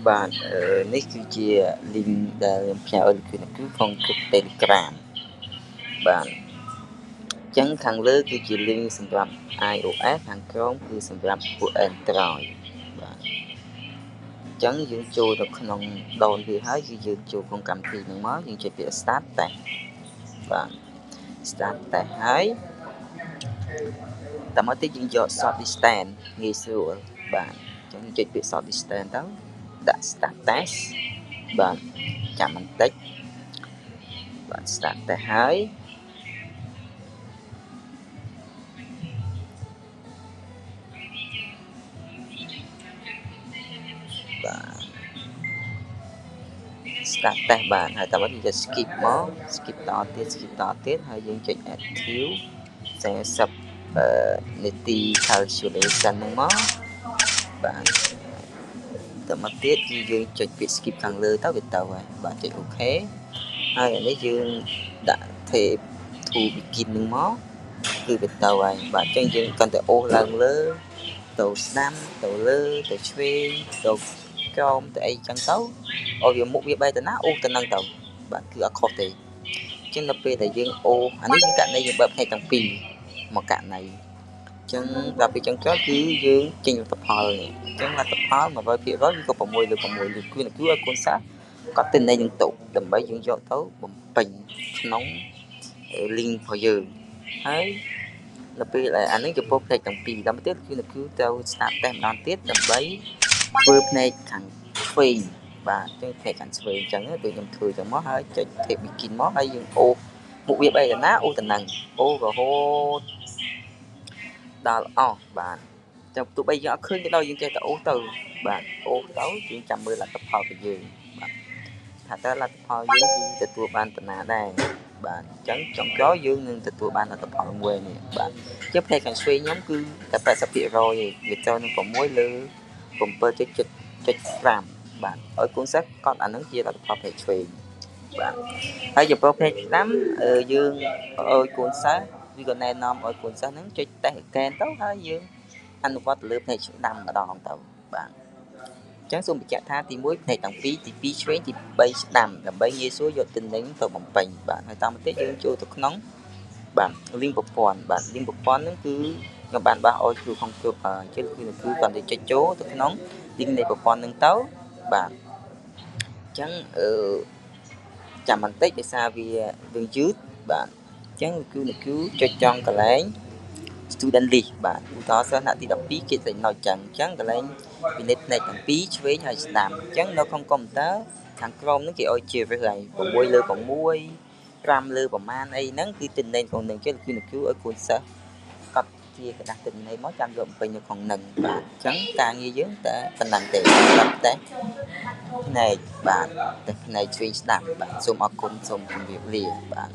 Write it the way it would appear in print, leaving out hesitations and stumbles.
បាទនេះគឺជា link ដែលខ្ញុំផ្ញើឲ្យលោកគឺក្នុងគឺ Telegram បាទអញ្ចឹងខាងលើគឺជា link សម្រាប់ iOS ខាងក្រោមគឺសម្រាប់ពួក Android បាទអញ្ចឹងយើងចូលទៅក្នុង down វាហើយគឺយើងចូលក្នុងកម្មវិធីហ្នឹងមកយើងចុចពាក្យ start test បាទ start test ហើយតាមមកទៀតយើងយក short distance ងាយស្រួលបាទអញ្ចឹងចុចពាក្យ short distance ទៅដាក់ start test បាទចាំបន្តិចបាទ start test ហើយបាទ start test បាទហើយតាមមកយើងจะ skip មក skip តទៀតហើយយើងចុច active 40នាទី calculation ហ្នឹងមកបាទតាមមកទៀតគឺយើងចុចពាក្យ skip ខាងលើទៅវាទៅហើយបាទចុច OK ហើយអានេះយើងដាក់ tab to begin ហ្នឹងមកគឺវាទៅហើយបាទអញ្ចឹងយើងកាន់តែអូសឡើងលើទៅស្ដាំទៅលើទៅឆ្វេងទៅក្រោមទៅអីចឹងទៅឲ្យវាមុខវាបែរទៅណាអូសទៅនឹងទៅបាទគឺអត់ខុសទេអញ្ចឹងដល់ពេលដែលយើងអូសអានេះយើងករណីយើងបើកផ្នែកទាំងពីរមកករណីអញ្ចឹងដល់ពេលចឹងចុះគឺយើងចេញលទ្ធផលនេះអញ្ចឹងលទ្ធផល 100% វាក៏6លើ6លើគឺឲ្យកូនសាគាត់ទិញនៃនឹងទុកដើម្បីយើងយកទៅបំពេញក្នុង link របស់យើងហើយដល់ពេលអានេះចំពោះផ្នែកទាំងពីរដល់មកទៀតគឺទៅ start test ម្ដងទៀតដើម្បីធ្វើផ្នែកខាងឆ្វេងបាទអញ្ចឹងផ្នែកខាងឆ្វេងអញ្ចឹងដូចខ្ញុំធ្វើចឹងមកហើយចុច tab begin មកហើយយើងអូសមុខវាបែរទៅណាអូសទៅនឹងអូសរហូតដល់អស់បាទចាំទោះបីយើងអត់ឃើញក៏ដោយយើងចេះតែអូសទៅបាទអូសទៅយើងចាំមើលលទ្ធផលរបស់យើងបាទថាតើលទ្ធផលយើងគឺទទួលបានប៉ុណ្ណាដែរបាទអញ្ចឹងចុងក្រោយយើងនឹងទទួលបានលទ្ធផលមួយនេះបាទជាផ្នែកខាងឆ្វេងខ្ញុំគឺតែ 80% ទេវាចូលនឹង6លើ 7.5 បាទឲ្យកូនសិស្សកត់អានឹងជាលទ្ធផលផ្នែកឆ្វេងបាទហើយចំពោះផ្នែកស្ដាំយើងឲ្យកូនសិស្សវាក៏ណែនាំឲ្យកូនសិស្សហ្នឹងចុច test again ទៅហើយយើងអនុវត្តទៅលើផ្នែកស្ដាំម្ដងទៅបាទអញ្ចឹងសូមបញ្ជាក់ថាទី1ផ្នែកទាំងពីរទី2ឆ្វេងទី3ស្ដាំដើម្បីងាយស្រួលយកទិន្នន័យទៅបំពេញបាទហើយតាមមកទៀតយើងចូលទៅក្នុងបាទ link ប្រព័ន្ធបាទ link ប្រព័ន្ធហ្នឹងគឺខ្ញុំបានបោះឲ្យគ្រូក្នុងគ្រប់អញ្ចឹងគឺគាត់ទៅចុចចូលទៅក្នុង link នៃប្រព័ន្ធហ្នឹងទៅបាទអញ្ចឹងចាំបន្តិចដោយសារវាយឺតបាទអញ្ចឹងគឺចុចចង់កន្លែង student list បាទឧទាហរណ៍សិស្សថ្នាក់ទី12គេតែនៅចឹងអញ្ចឹងកន្លែងពិនិត្យផ្នែកទាំងពីរឆ្វេងហើយស្ដាំអញ្ចឹងនៅក្នុងកុំព្យូទ័រខាងក្រោមហ្នឹងគេឲ្យជារើសហើយ6លើ6 5លើប្រមាណអីហ្នឹងគឺទិន្នន័យក្នុងនឹងអញ្ចឹងគឺឲ្យកូនសិស្សកត់ជាกระดาษទិន្នន័យមកចាំយកបំពេញនៅក្នុងនឹងបាទអញ្ចឹងការងារយើងតែប៉ុណ្ណឹងទេសម្រាប់តែផ្នែកបាទតែផ្នែកឆ្វេងស្ដាំបាទសូមអរគុណសូមជម្រាបលាបាទ